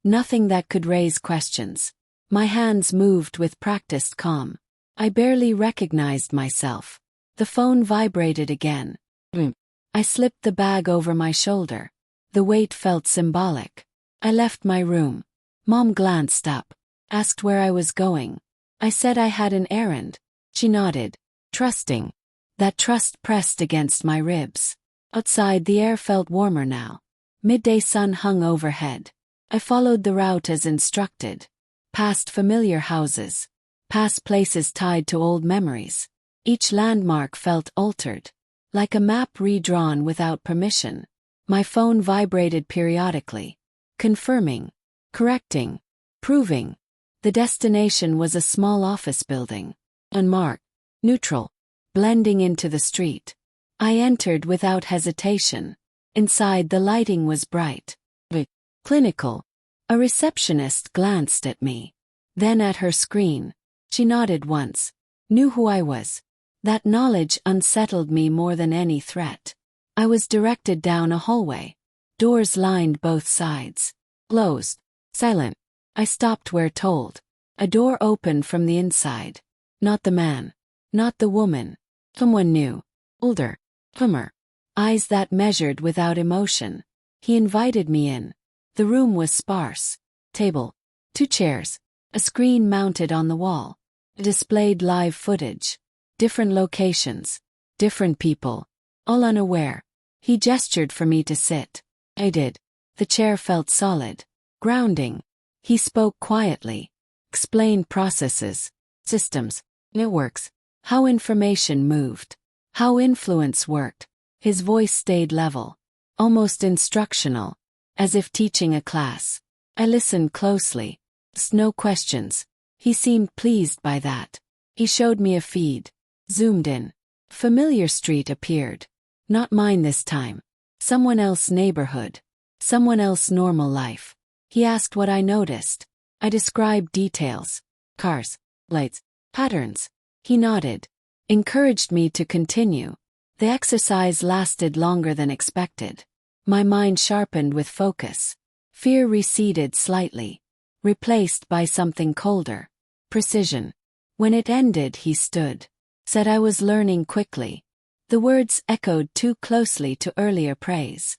Nothing that could raise questions. My hands moved with practiced calm. I barely recognized myself. The phone vibrated again. I slipped the bag over my shoulder. The weight felt symbolic. I left my room. Mom glanced up, asked where I was going. I said I had an errand. She nodded, trusting. That trust pressed against my ribs. Outside, the air felt warmer now. Midday sun hung overhead. I followed the route as instructed. Past familiar houses. Past places tied to old memories. Each landmark felt altered, like a map redrawn without permission. My phone vibrated periodically, confirming, correcting, proving. The destination was a small office building, unmarked, neutral, blending into the street. I entered without hesitation. Inside, the lighting was bright, clinical. A receptionist glanced at me, then at her screen. She nodded once, knew who I was. That knowledge unsettled me more than any threat. I was directed down a hallway. Doors lined both sides. Closed. Silent. I stopped where told. A door opened from the inside. Not the man. Not the woman. Someone new. Older. Calmer. Eyes that measured without emotion. He invited me in. The room was sparse. Table. 2 chairs. A screen mounted on the wall. It displayed live footage. Different locations. Different people. All unaware. He gestured for me to sit. I did. The chair felt solid. Grounding. He spoke quietly. Explained processes. Systems. Networks. How information moved. How influence worked. His voice stayed level. Almost instructional. As if teaching a class. I listened closely. No questions. He seemed pleased by that. He showed me a feed. Zoomed in. Familiar street appeared. Not mine this time. Someone else's neighborhood. Someone else's normal life. He asked what I noticed. I described details. Cars. Lights. Patterns. He nodded. Encouraged me to continue. The exercise lasted longer than expected. My mind sharpened with focus. Fear receded slightly. Replaced by something colder. Precision. When it ended, he stood. Said I was learning quickly. The words echoed too closely to earlier praise.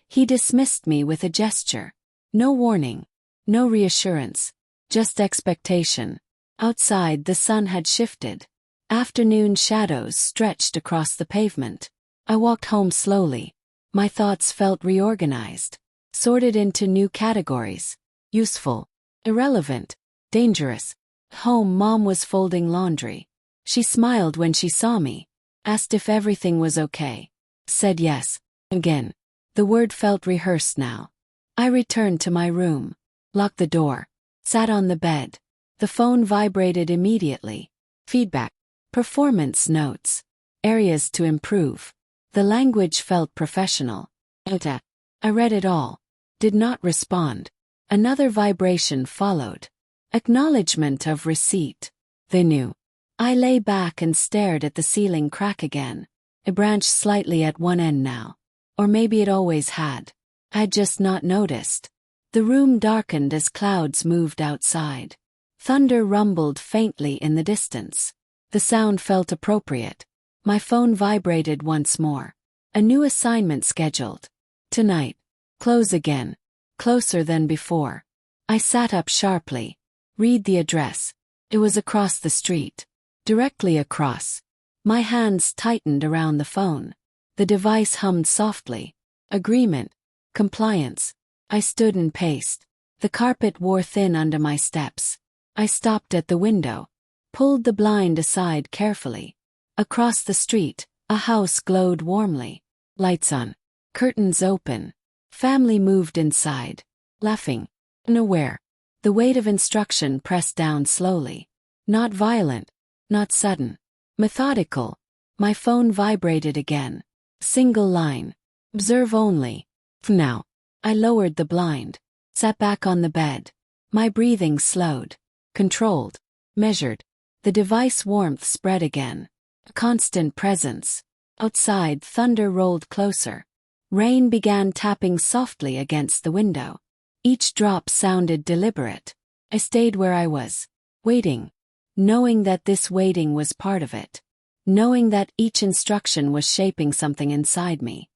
He dismissed me with a gesture. No warning. No reassurance. Just expectation. Outside, the sun had shifted. Afternoon shadows stretched across the pavement. I walked home slowly. My thoughts felt reorganized. Sorted into new categories. Useful. Irrelevant. Dangerous. Home, Mom was folding laundry. She smiled when she saw me. Asked if everything was okay. Said yes. Again. The word felt rehearsed now. I returned to my room. Locked the door. Sat on the bed. The phone vibrated immediately. Feedback. Performance notes. Areas to improve. The language felt professional. I read it all. Did not respond. Another vibration followed. Acknowledgement of receipt. They knew. I lay back and stared at the ceiling crack again. It branched slightly at one end now. Or maybe it always had. I'd just not noticed. The room darkened as clouds moved outside. Thunder rumbled faintly in the distance. The sound felt appropriate. My phone vibrated once more. A new assignment scheduled. Tonight. Close again. Closer than before. I sat up sharply. Read the address. It was across the street. Directly across. My hands tightened around the phone. The device hummed softly. Agreement. Compliance. I stood and paced. The carpet wore thin under my steps. I stopped at the window. Pulled the blind aside carefully. Across the street, a house glowed warmly. Lights on. Curtains open. Family moved inside. Laughing. Unaware. The weight of instruction pressed down slowly. Not violent. Not sudden. Methodical. My phone vibrated again. Single line. Observe only. Now. I lowered the blind. Sat back on the bed. My breathing slowed. Controlled. Measured. The device warmth spread again. A constant presence. Outside, thunder rolled closer. Rain began tapping softly against the window. Each drop sounded deliberate. I stayed where I was. Waiting. knowing that this waiting was part of it, knowing that each instruction was shaping something inside me,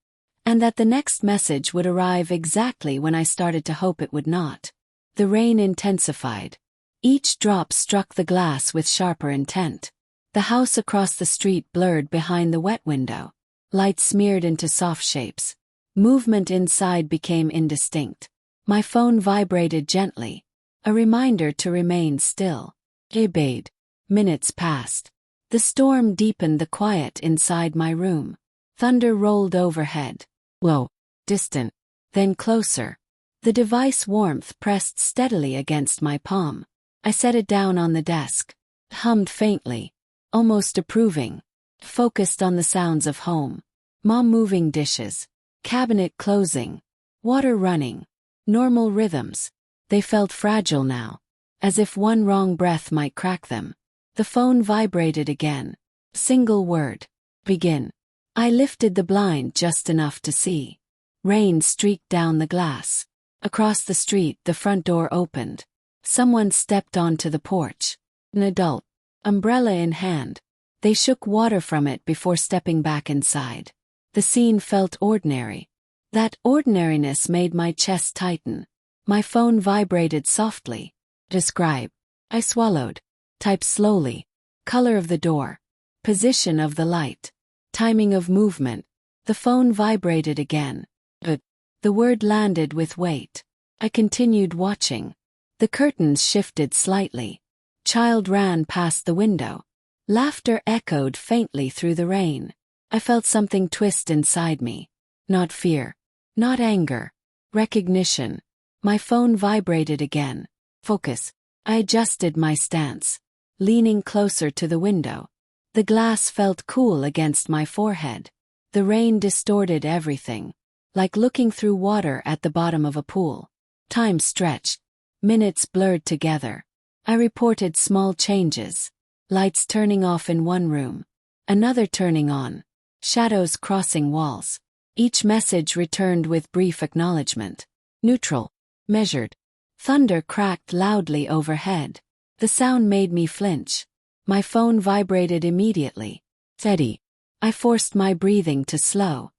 and that the next message would arrive exactly when I started to hope it would not. The rain intensified. Each drop struck the glass with sharper intent. The house across the street blurred behind the wet window. Light smeared into soft shapes. Movement inside became indistinct. My phone vibrated gently, a reminder to remain still. I obeyed. Minutes passed. The storm deepened the quiet inside my room. Thunder rolled overhead. Low, distant, then closer. The device warmth pressed steadily against my palm. I set it down on the desk. Hummed faintly, almost approving. Focused on the sounds of home. Mom moving dishes. Cabinet closing. Water running. Normal rhythms. They felt fragile now, as if one wrong breath might crack them. The phone vibrated again. Single word. Begin. I lifted the blind just enough to see. Rain streaked down the glass. Across the street, the front door opened. Someone stepped onto the porch. An adult. Umbrella in hand. They shook water from it before stepping back inside. The scene felt ordinary. That ordinariness made my chest tighten. My phone vibrated softly. Describe. I swallowed. Type slowly. Color of the door. Position of the light. Timing of movement. The phone vibrated again. But the word landed with weight. I continued watching. The curtains shifted slightly. Child ran past the window. Laughter echoed faintly through the rain. I felt something twist inside me. Not fear. Not anger. Recognition. My phone vibrated again. Focus. I adjusted my stance. Leaning closer to the window. The glass felt cool against my forehead. The rain distorted everything. Like looking through water at the bottom of a pool. Time stretched. Minutes blurred together. I reported small changes. Lights turning off in one room. Another turning on. Shadows crossing walls. Each message returned with brief acknowledgement. Neutral. Measured. Thunder cracked loudly overhead. The sound made me flinch. My phone vibrated immediately. Steady. I forced my breathing to slow.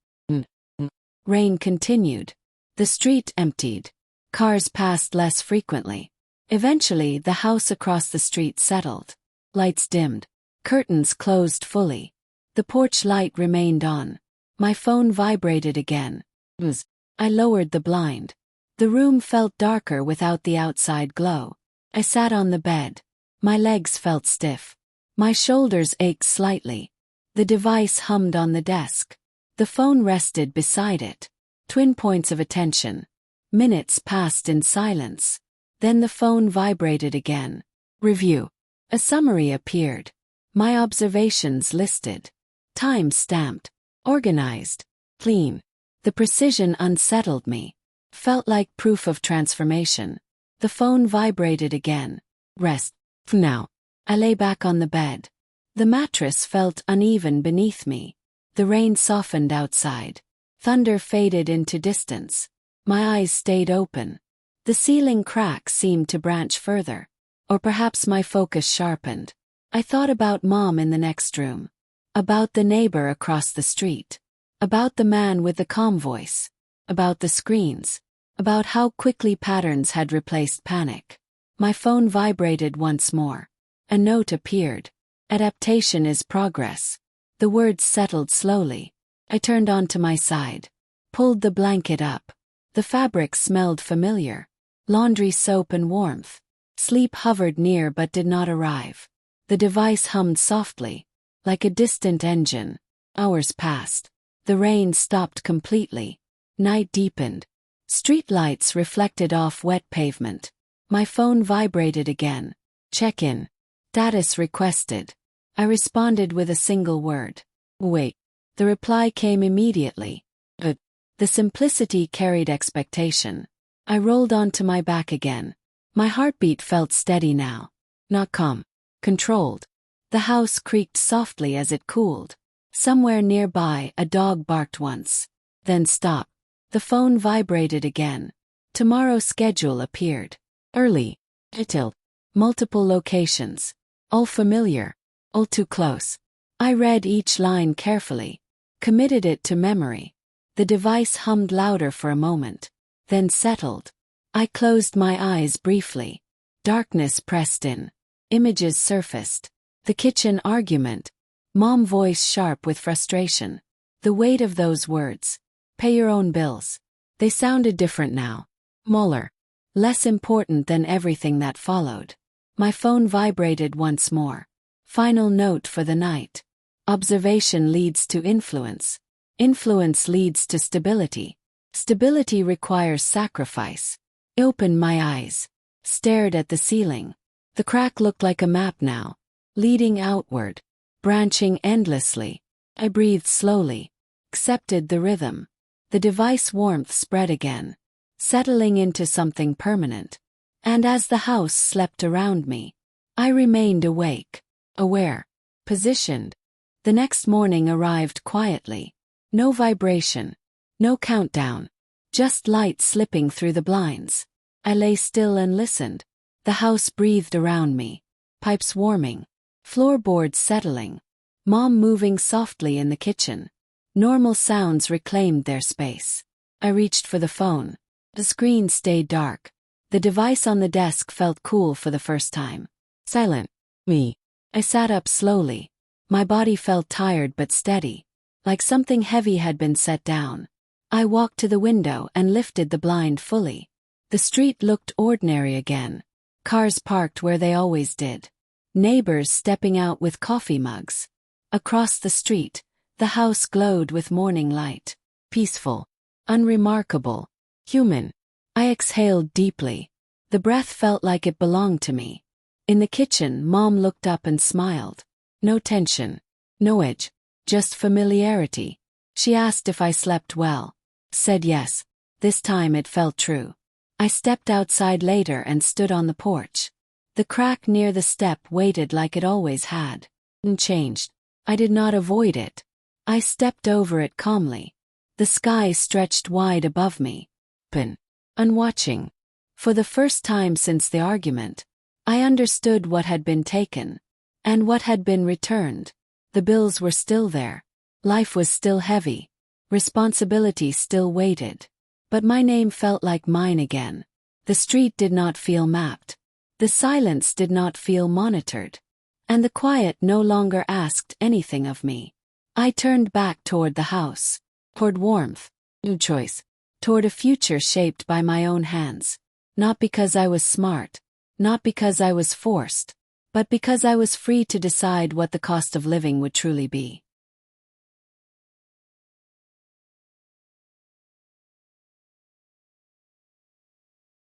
Rain continued. The street emptied. Cars passed less frequently. Eventually, the house across the street settled. Lights dimmed. Curtains closed fully. The porch light remained on. My phone vibrated again. I lowered the blind. The room felt darker without the outside glow. I sat on the bed. My legs felt stiff. My shoulders ached slightly. The device hummed on the desk. The phone rested beside it. Twin points of attention. Minutes passed in silence. Then the phone vibrated again. Review. A summary appeared. My observations listed. Time stamped. Organized. Clean. The precision unsettled me. Felt like proof of transformation. The phone vibrated again. Rest. For now. I lay back on the bed. The mattress felt uneven beneath me. The rain softened outside. Thunder faded into distance. My eyes stayed open. The ceiling crack seemed to branch further. Or perhaps my focus sharpened. I thought about Mom in the next room. About the neighbor across the street. About the man with the calm voice. About the screens. About how quickly patterns had replaced panic. My phone vibrated once more. A note appeared. Adaptation is progress. The words settled slowly. I turned onto my side. Pulled the blanket up. The fabric smelled familiar. Laundry soap and warmth. Sleep hovered near but did not arrive. The device hummed softly. Like a distant engine. Hours passed. The rain stopped completely. Night deepened. Street lights reflected off wet pavement. My phone vibrated again. Check-in. Status requested. I responded with a single word. Wait. The reply came immediately. But the simplicity carried expectation. I rolled onto my back again. My heartbeat felt steady now. Not calm. Controlled. The house creaked softly as it cooled. Somewhere nearby, a dog barked once. Then stopped. The phone vibrated again. Tomorrow's schedule appeared. Early. Detailed. Multiple locations. All familiar. All too close. I read each line carefully. Committed it to memory. The device hummed louder for a moment. Then settled. I closed my eyes briefly. Darkness pressed in. Images surfaced. The kitchen argument. Mom voice sharp with frustration. The weight of those words. Pay your own bills. They sounded different now. Smaller. Less important than everything that followed. My phone vibrated once more. Final note for the night. Observation leads to influence. Influence leads to stability. Stability requires sacrifice. I opened my eyes. Stared at the ceiling. The crack looked like a map now. Leading outward. Branching endlessly. I breathed slowly. Accepted the rhythm. The device warmth spread again. Settling into something permanent. And as the house slept around me, I remained awake. Aware. Positioned. The next morning arrived quietly. No vibration. No countdown. Just light slipping through the blinds. I lay still and listened. The house breathed around me. Pipes warming. Floorboards settling. Mom moving softly in the kitchen. Normal sounds reclaimed their space. I reached for the phone. The screen stayed dark. The device on the desk felt cool for the first time. Silent. Me. I sat up slowly. My body felt tired but steady. Like something heavy had been set down. I walked to the window and lifted the blind fully. The street looked ordinary again. Cars parked where they always did. Neighbors stepping out with coffee mugs. Across the street, the house glowed with morning light. Peaceful. Unremarkable. Human. I exhaled deeply. The breath felt like it belonged to me. In the kitchen, Mom looked up and smiled. No tension. No edge. Just familiarity. She asked if I slept well. Said yes. This time it felt true. I stepped outside later and stood on the porch. The crack near the step waited like it always had. Unchanged. I did not avoid it. I stepped over it calmly. The sky stretched wide above me. Unwatching. For the first time since the argument, I understood what had been taken. And what had been returned. The bills were still there. Life was still heavy. Responsibility still waited. But my name felt like mine again. The street did not feel mapped. The silence did not feel monitored. And the quiet no longer asked anything of me. I turned back toward the house. Toward warmth. New choice. Toward a future shaped by my own hands. Not because I was smart. Not because I was forced. But because I was free to decide what the cost of living would truly be.